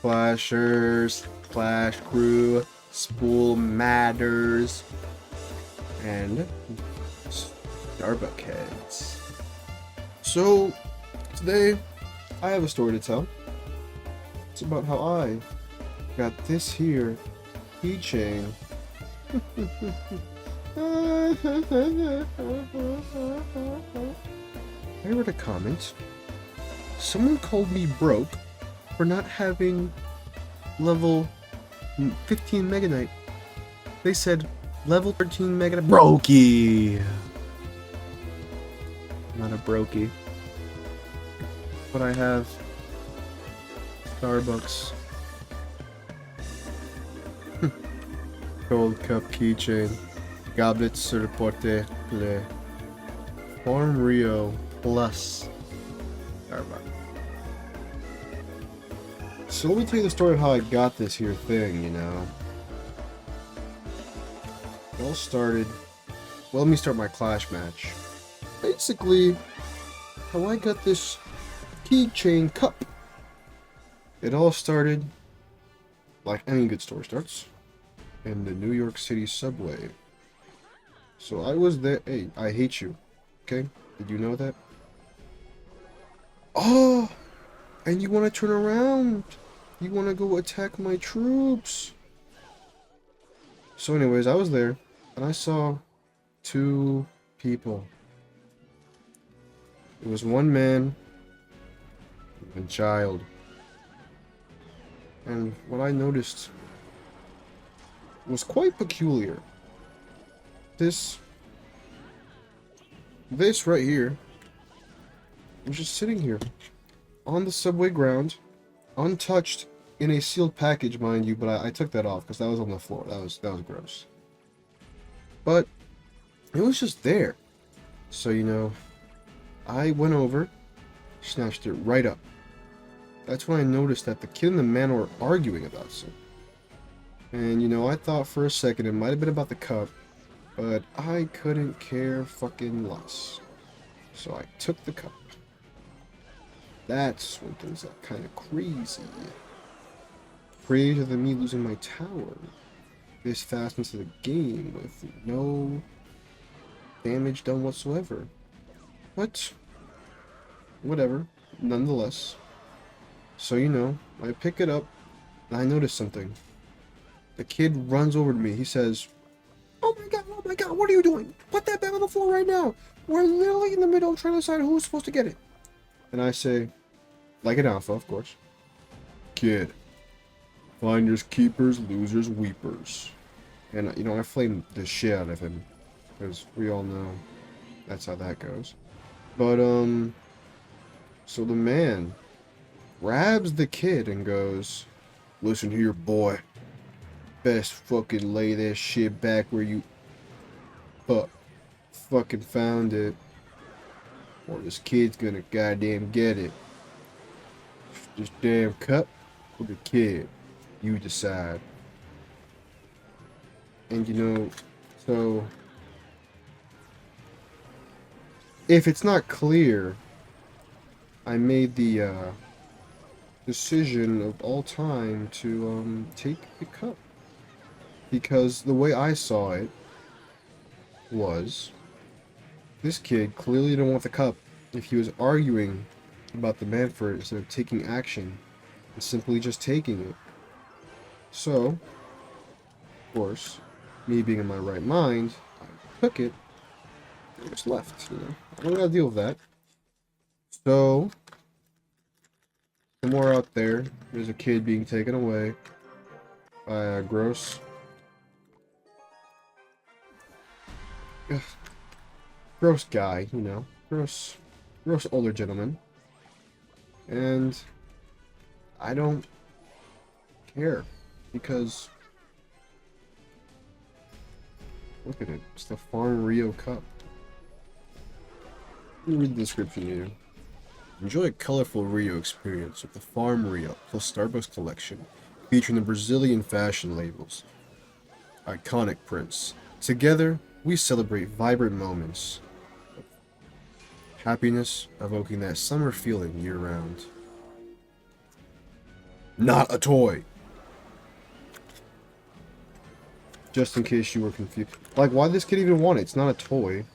Clashers, Clash Crew, Spoolmadders, and Starbuck Heads. So, today I have a story to tell. It's about how I got this here keychain. I read a comment. Someone called me broke for not having level 15 Mega Knight. They said level 13 Mega Knight. Brokey! Not a brokey. But I have Starbucks. Gold Cup keychain. Goblet Surporte Le. Farm Rio Plus. Starbucks. So let me tell you the story of how I got this here thing, you know. It all started... Well, let me start my Clash match. Basically, how I got this keychain cup. It all started, like any good story starts, in the New York City subway. So I was there. Hey, I hate you. Okay? Did you know that? Oh! And you want to turn around. You want to go attack my troops. So anyways, I was there, and I saw two people. It was one man and one child. And what I noticed was quite peculiar. This right here was just sitting here on the subway ground, untouched, in a sealed package, mind you, but I took that off because that was on the floor. That was gross. But it was just there. So, you know, I went over, snatched it right up. That's when I noticed that the kid and the man were arguing about something. And, you know, I thought for a second it might have been about the cup, but I couldn't care fucking less. So I took the cup. That's when things got kind of crazy. Crazier than me losing my tower this fast into the game with no damage done whatsoever. But, whatever, nonetheless. So, you know, I pick it up, and I notice something. The kid runs over to me. He says, oh my god, what are you doing? Put that back on the floor right now. We're literally in the middle trying to decide who's supposed to get it. And I say, like an alpha, of course, kid, finders keepers, losers weepers. And, you know, I flamed the shit out of him, because we all know that's how that goes. But, so the man grabs the kid and goes, listen here, boy. Best fucking lay that shit back where you fucking found it. Or this kid's gonna goddamn get it. This damn cup or the kid. You decide. And you know, so if it's not clear, I made the decision of all time to take the cup. Because the way I saw it was, this kid clearly didn't want the cup if he was arguing about the man for it instead of taking action and simply just taking it. So, of course, me being in my right mind, I took it and just left, you know. I don't gotta deal with that. So, somewhere out there, there's a kid being taken away by a gross guy, you know, gross older gentleman, and I don't care, because look at it, it's the Farm Rio Cup. Let me read the description here. Enjoy a colorful Rio experience with the Farm Rio plus Starbucks collection, featuring the Brazilian fashion labels, iconic prints. Together, we celebrate vibrant moments of happiness, evoking that summer feeling year-round. Not a toy. Just in case you were confused. Like, why this kid even want it? It's not a toy.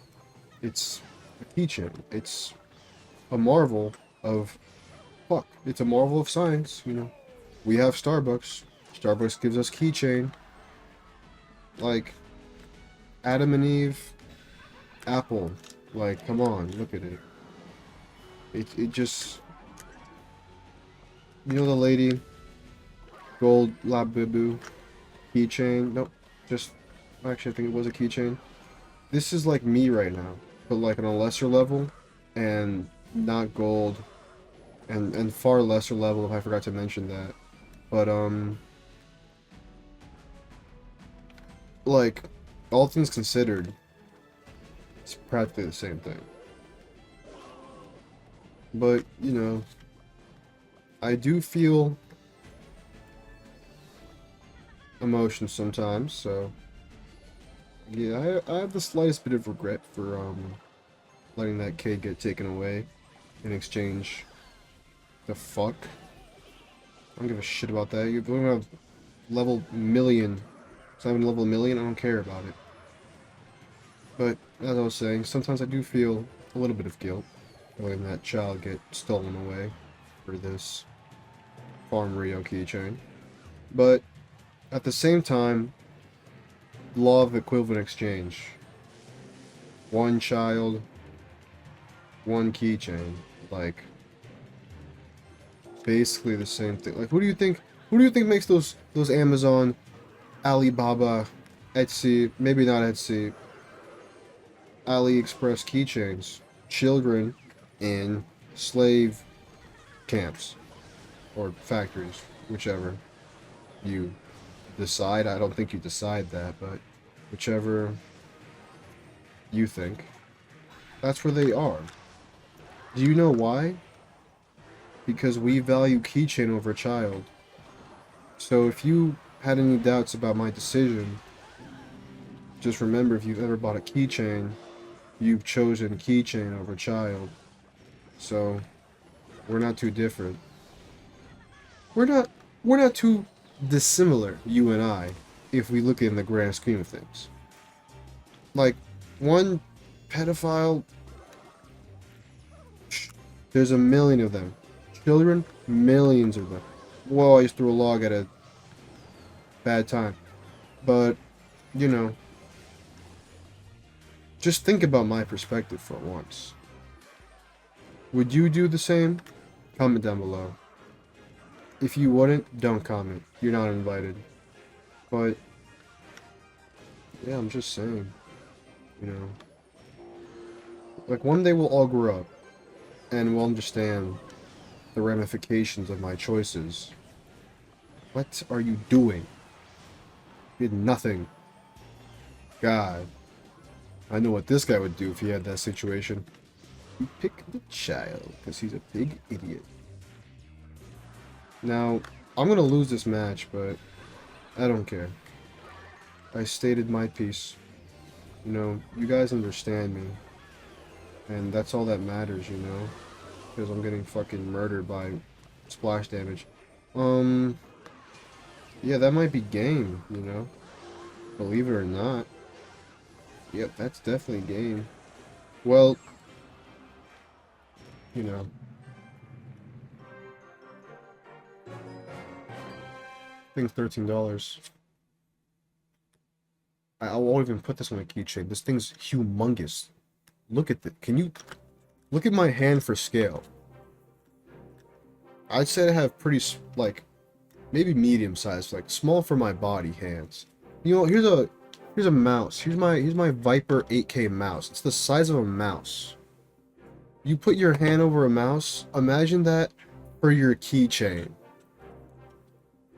It's a keychain. It's a marvel of... Fuck. It's a marvel of science, you know. We have Starbucks. Starbucks gives us keychain. Like, Adam and Eve, Apple. Like, come on, look at it. It just... You know the lady? Gold Labubu keychain? Nope. Just... Actually, I think it was a keychain. This is like me right now. But like on a lesser level. And not gold. And far lesser level if I forgot to mention that. But, like, all things considered, it's practically the same thing. But, you know, I do feel emotions sometimes, so yeah, I have the slightest bit of regret for letting that kid get taken away in exchange. The fuck? I don't give a shit about that. You're going to have level million. It's not even level million, I don't care about it. But, as I was saying, sometimes I do feel a little bit of guilt letting that child get stolen away for this Farm Rio keychain. But, at the same time, law of equivalent exchange. One child, one keychain. Like, basically the same thing. Like, who do you think makes those Amazon, Alibaba, Etsy, maybe not Etsy, AliExpress keychains? Children in slave camps or factories, whichever you decide. I don't think you decide that, but whichever you think, that's where they are. Do you know why? Because we value keychain over child. So if you had any doubts about my decision, just remember, if you've ever bought a keychain, you've chosen keychain over child. So we're not too different. We're not too dissimilar, you and I, if we look in the grand scheme of things. Like, one pedophile, there's a million of them. Children, millions of them. Whoa, I just threw a log at a bad time. But, you know, just think about my perspective for once. Would you do the same? Comment down below. If you wouldn't, don't comment. You're not invited. But, yeah, I'm just saying. You know. Like, one day we'll all grow up. And we'll understand the ramifications of my choices. What are you doing? You did nothing. God. I know what this guy would do if he had that situation. You pick the child, because he's a big idiot. Now, I'm gonna lose this match, but I don't care. I stated my piece. You know, you guys understand me. And that's all that matters, you know? Because I'm getting fucking murdered by splash damage. Yeah, that might be game, you know? Believe it or not. Yep, that's definitely game. Well, you know. I think $13. I won't even put this on a keychain. This thing's humongous. Look at that. Can you look at my hand for scale? I'd say I have pretty, like, maybe medium sized, like small for my body hands. You know, here's a mouse. Here's my Viper 8K mouse. It's the size of a mouse. You put your hand over a mouse. Imagine that for your keychain.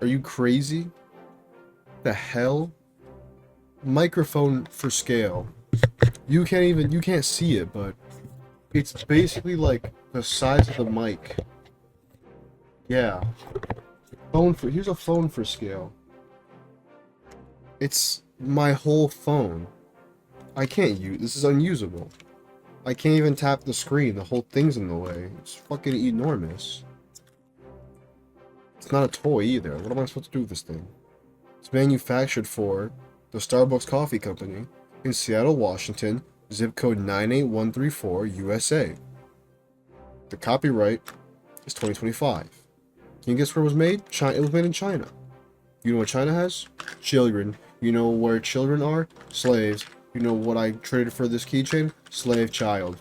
Are you crazy? The hell? Microphone for scale. You can't see it, but it's basically like the size of the mic. Yeah. Here's a phone for scale. It's my whole phone. I can't use this is unusable. I can't even tap the screen. The whole thing's in the way. It's fucking enormous. It's not a toy either. What am I supposed to do with this thing? It's manufactured for the Starbucks Coffee Company in Seattle, Washington, zip code 98134, USA. The copyright is 2025. Can you guess where it was made? China. It was made in China. You know what China has? Children. You know where children are? Slaves. You know what I traded for this keychain? Slave child.